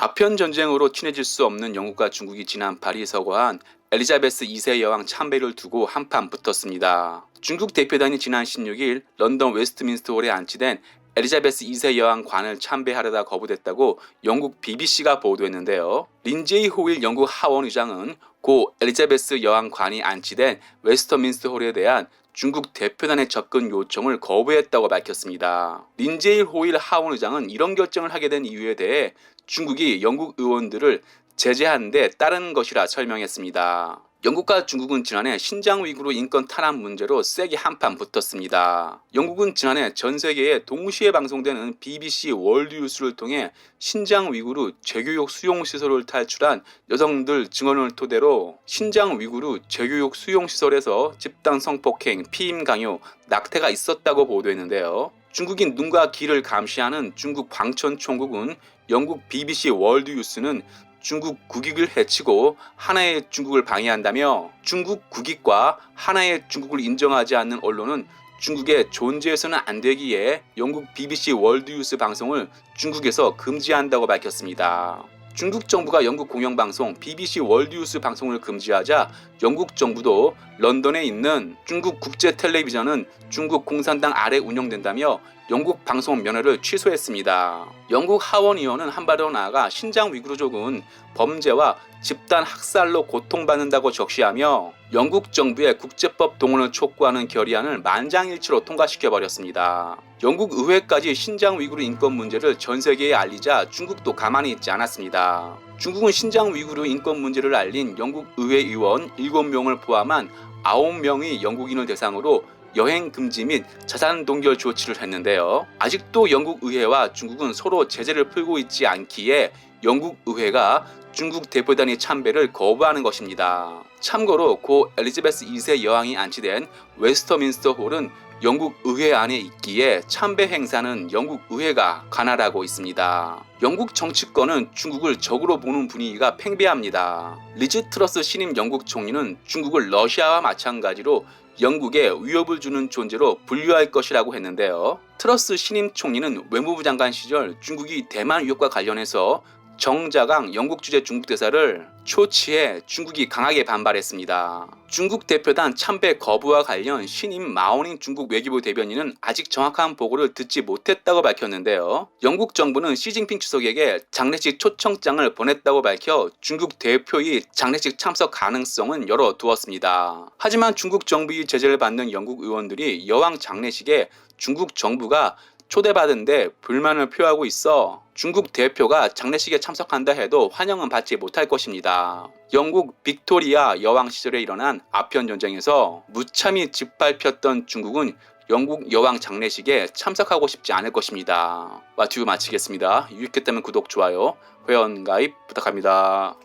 아편 전쟁으로 친해질 수 없는 영국과 중국이 지난 8일 서거한 엘리자베스 2세 여왕 참배를 두고 한판 붙었습니다. 중국 대표단이 지난 16일 런던 웨스트민스터 홀에 안치된 엘리자베스 2세 여왕 관을 참배하려다 거부됐다고 영국 BBC가 보도했는데요. 린제이 호일 영국 하원 의장은 고 엘리자베스 여왕 관이 안치된 웨스트민스터 홀에 대한 중국 대표단의 접근 요청을 거부했다고 밝혔습니다. 린제이 호일 하원 의장은 이런 결정을 하게 된 이유에 대해 중국이 영국 의원들을 제재한 데 따른 것이라 설명했습니다. 영국과 중국은 지난해 신장 위구르 인권 탄압 문제로 세게 한판 붙었습니다. 영국은 지난해 전 세계에 동시에 방송되는 BBC 월드 뉴스를 통해 신장 위구르 재교육 수용시설을 탈출한 여성들 증언을 토대로 신장 위구르 재교육 수용시설에서 집단 성폭행, 피임 강요, 낙태가 있었다고 보도했는데요. 중국인 눈과 귀를 감시하는 중국 광천총국은 영국 BBC 월드 뉴스는 중국 국익을 해치고 하나의 중국을 방해한다며 중국 국익과 하나의 중국을 인정하지 않는 언론은 중국에 존재해서는 안 되기에 영국 BBC 월드 뉴스 방송을 중국에서 금지한다고 밝혔습니다. 중국 정부가 영국 공영방송 BBC 월드 뉴스 방송을 금지하자 영국 정부도 런던에 있는 중국 국제 텔레비전은 중국 공산당 아래 운영된다며 영국 방송 면허를 취소했습니다. 영국 하원의원은 한 발 더 나아가 신장 위구르족은 범죄와 집단 학살로 고통받는다고 적시하며 영국 정부의 국제법 동원을 촉구하는 결의안을 만장일치로 통과시켜버렸습니다. 영국 의회까지 신장 위구르 인권 문제를 전 세계에 알리자 중국도 가만히 있지 않았습니다. 중국은 신장 위구르 인권 문제를 알린 영국 의회 의원 7명을 포함한 9명의 영국인을 대상으로 여행 금지 및 자산 동결 조치를 했는데요. 아직도 영국 의회와 중국은 서로 제재를 풀고 있지 않기에 영국 의회가 중국 대표단의 참배를 거부하는 것입니다. 참고로 고 엘리자베스 2세 여왕이 안치된 웨스터민스터 홀은 영국 의회 안에 있기에 참배 행사는 영국 의회가 관할하고 있습니다. 영국 정치권은 중국을 적으로 보는 분위기가 팽배합니다. 리즈 트러스 신임 영국 총리는 중국을 러시아와 마찬가지로 영국에 위협을 주는 존재로 분류할 것이라고 했는데요. 트러스 신임 총리는 외무부 장관 시절 중국이 대만 위협과 관련해서 정자강 영국 주재 중국 대사를 초치해 중국이 강하게 반발했습니다. 중국 대표단 참배 거부와 관련 신임 마오닝 중국 외교부 대변인은 아직 정확한 보고를 듣지 못했다고 밝혔는데요. 영국 정부는 시진핑 주석에게 장례식 초청장을 보냈다고 밝혀 중국 대표의 장례식 참석 가능성은 열어두었습니다. 하지만 중국 정부의 제재를 받는 영국 의원들이 여왕 장례식에 중국 정부가 초대받은데 불만을 표하고 있어 중국 대표가 장례식에 참석한다 해도 환영은 받지 못할 것입니다. 영국 빅토리아 여왕 시절에 일어난 아편 전쟁에서 무참히 짓밟혔던 중국은 영국 여왕 장례식에 참석하고 싶지 않을 것입니다. 마튜브 마치겠습니다. 유익했다면 구독, 좋아요, 회원 가입 부탁합니다.